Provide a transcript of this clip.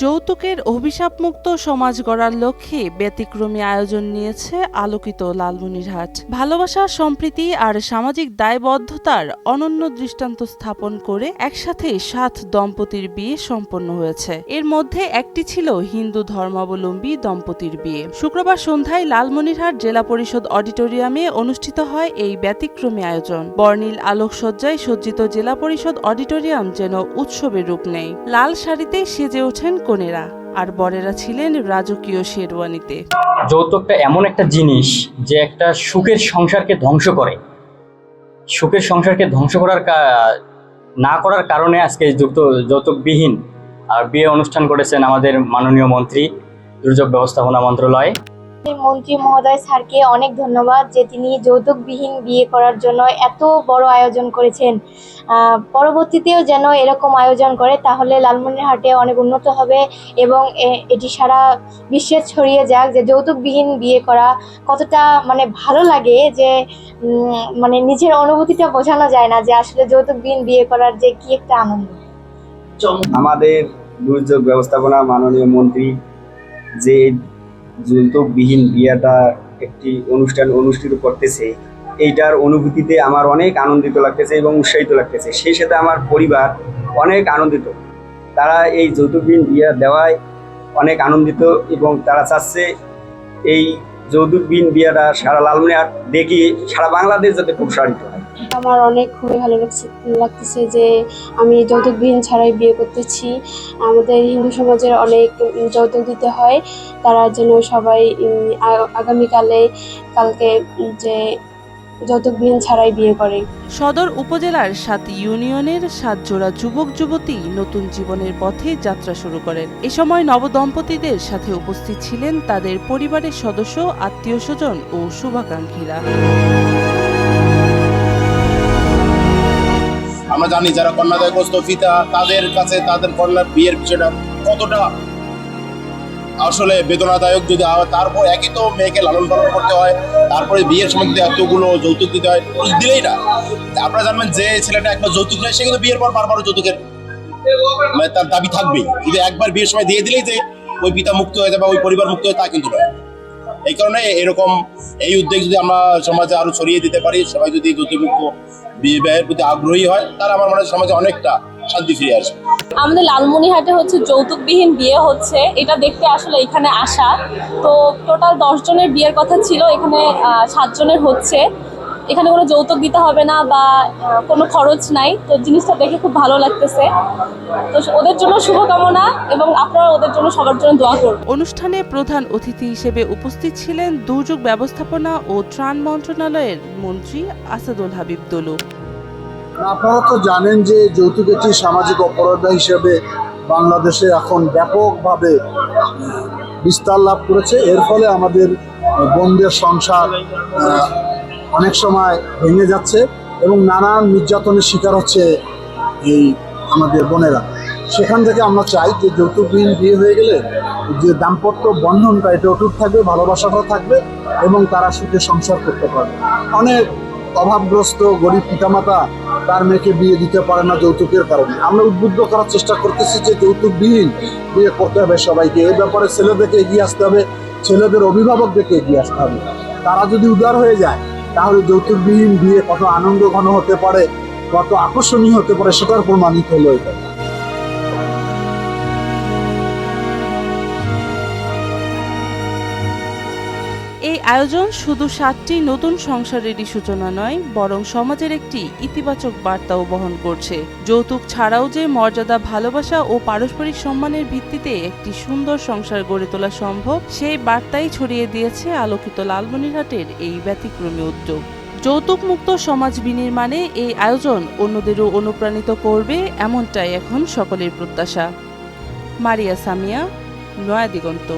যৌতুকের অভিশাপমুক্ত সমাজ গড়ার লক্ষ্যে ব্যতিক্রমী আয়োজন নিয়েছে আলোকিত লালমনিরহাট। ভালোবাসা, সম্প্রীতি আর সামাজিক দায়বদ্ধতার অনন্য দৃষ্টান্ত স্থাপন করে একসাথে 7 দম্পতির বিয়ে সম্পন্ন হয়েছে। এর মধ্যে একটি ছিল হিন্দু ধর্মাবলম্বী দম্পতির বিয়ে। শুক্রবার সন্ধ্যায় লালমনিরহাট জেলা পরিষদ অডিটোরিয়ামে অনুষ্ঠিত হয় এই ব্যতিক্রমী আয়োজন। বর্ণিল আলোকসজ্জায় সজ্জিত জেলা পরিষদ অডিটোরিয়াম যেন উৎসবের রূপ নেয়। লাল শাড়িতে সেজে ওঠেন কনেরা, আর বরেরা ছিলেন রাজকীয় শেরওয়ানিতে। যৌতুকটা এমন একটা জিনিস যে একটা সুখের সংসারকে ধ্বংস করে। সুখের সংসারকে ধ্বংস না করার কারণে আজকে যৌতুকবিহীন আর বিয়ে অনুষ্ঠান করেছেন আমাদের মাননীয় মন্ত্রী, দুর্যোগ ব্যবস্থাপনা মন্ত্রণালয়। মন্ত্রী মহোদয় স্যারকে অনেক ধন্যবাদ যে তিনি যৌতুকবিহীন বিয়ে করার জন্য এত বড় আয়োজন করেছেন। পরবর্তীতেও যেন এরকম আয়োজন করে, তাহলে লালমনিরহাটে অনেক উন্নত হবে এবং এটি সারা বিশ্বে ছড়িয়ে যাক যে যৌতুকবিহীন বিয়ে করা কতটা ভালো লাগে, যে নিজের অনুভূতিটা বোঝানো যায় না যে আসলে যৌতুকবিহীন বিয়ে করার যে কি একটা আনন্দ। আমাদের দুর্যোগ ব্যবস্থাপনা মাননীয় মন্ত্রী যে যৌতুকবিহীন বিয়েটা একটি অনুষ্ঠান অনুষ্ঠিত করতেছে, এইটার অনুভূতিতে আমার অনেক আনন্দিত লাগতেছে এবং উৎসাহিত লাগতেছে। সেই সাথে আমার পরিবার অনেক আনন্দিত। তারা এই যৌতুকবিহীন বিয়ে দেওয়ায় অনেক আনন্দিত এবং তারা চাচ্ছে এই যৌতুকবিহীন বিয়েটা সারা লালমনিরহাট দেখি সারা বাংলাদেশ যাতে প্রসারিত হয়। আমার খুবই ভালো লাগতেছে যে আমি যৌতুকবিহীন ছাড়াই বিয়ে করতেছি। আমাদের হিন্দু সমাজের অনেক যৌতুক দিতে হয়, তারা যেন সবাই কালকে যে যৌতুকবিহীন ছাড়াই বিয়ে করে। সদর উপজেলার 7 ইউনিয়নের 7 জোড়া যুবক যুবতী নতুন জীবনের পথে যাত্রা শুরু করেন। এ সময় নবদম্পতিদের সাথে উপস্থিত ছিলেন তাদের পরিবারের সদস্য, আত্মীয় স্বজন ও শুভাকাঙ্ক্ষীরা। আমরা জানি যারা কন্যাদায়গ্রস্ত পিতা, তাদের কাছে তাদের কন্যার বিয়ের বিষয়টা কতটা আসলে বেদনাদায়ক। যদি তারপর একই তো মেয়েকে লালন পালন করতে হয়, তারপরে বিয়ের সময় যদি এতগুলো যৌতুক দিতে হয়, দিলেই না। আপনারা জানবেন যে ছেলেটা একবার যৌতুক নেয়, সে কিন্তু বিয়ের পর বারবার যৌতুকের তার দাবি থাকবেই। কিন্তু একবার বিয়ের সময় দিয়ে দিলেই যে ওই পিতা মুক্ত হয়ে যাবে, ওই পরিবার মুক্ত হয়ে, তা কিন্তু নয়। এই কারণে এরকম এই উদ্যোগ যদি আমরা সমাজে আরো ছড়িয়ে দিতে পারি, সবাই যদি যৌতুকমুক্ত বিবাহের প্রতি আগ্রহী হয়, তাহলে আমার মনে হয় সমাজে অনেকটা শান্তি ফিরে আসবে। আমাদের লালমনিরহাটে যৌতুকবিহীন বিয়ে হচ্ছে, এটা দেখতে আসলে এখানে আসা। তো টোটাল 10 জনের বিয়ের কথা ছিল, এখানে 7 জনের হচ্ছে। এখানে কোনো যৌতুক দিতে হবে না বা কোনো খরচ নাই। তো জিনিসটা দেখে খুব ভালো লাগতেছে। তো ওদের জন্য শুভকামনা এবং আপনারা ওদের জন্য সবার জন্য দোয়া করুন। অনুষ্ঠানে প্রধান অতিথি হিসেবে উপস্থিত ছিলেন দুর্যোগ ব্যবস্থাপনা ও ত্রাণ মন্ত্রণালয়ের মন্ত্রী আসাদুল হাবিব দুলু। আপনারা তো জানেন যে যৌতুক একটি সামাজিক অপরাধ হিসেবে বাংলাদেশে এখন ব্যাপকভাবে বিস্তার লাভ করেছে। এর ফলে আমাদের বোনদের সংসার অনেক সময় ভেঙে যাচ্ছে এবং নানান নির্যাতনের শিকার হচ্ছে এই আমাদের বোনেরা। সেখান থেকে আমরা চাই যে যৌতুকবিহীন বিয়ে হয়ে গেলে যে দাম্পত্য বন্ধনটা এটা অটুট থাকবে, ভালোবাসাটা থাকবে এবং তারা সুখে সংসার করতে পারবে। অনেক অভাবগ্রস্ত গরিব পিতামাতা তার মেয়েকে বিয়ে দিতে পারে না যৌতুকের কারণে। আমরা উদ্বুদ্ধ করার চেষ্টা করতেছি যে যৌতুকবিহীন বিয়ে করতে হবে সবাইকে। এই ব্যাপারে ছেলেদেরকে এগিয়ে আসতে হবে, ছেলেদের অভিভাবকদেরকে এগিয়ে আসতে হবে। তারা যদি উদার হয়ে যায়, তাহলে যৌতুকবিহীন বিয়ে কত আনন্দ ঘন হতে পারে, কত আকর্ষণীয় হতে পারে, সেটার প্রমাণিত হলো এটা। এই আয়োজন শুধু 7টি নতুন সংসারেরই সূচনা নয়, বরং সমাজের একটি ইতিবাচক বার্তাও বহন করছে। যৌতুক ছাড়াও যে মর্যাদা, ভালোবাসা ও পারস্পরিক সম্মানের ভিত্তিতে একটি সুন্দর সংসার গড়ে তোলা সম্ভব, সেই বার্তাই ছড়িয়ে দিয়েছে আলোকিত লালমনিরহাটের এই ব্যতিক্রমী উদ্যোগ। যৌতুকমুক্ত সমাজ বিনির্মাণে এই আয়োজন অন্যদেরও অনুপ্রাণিত করবে, এমনটাই এখন সকলের প্রত্যাশা। মারিয়া সামিয়া, নয়া দিগন্ত।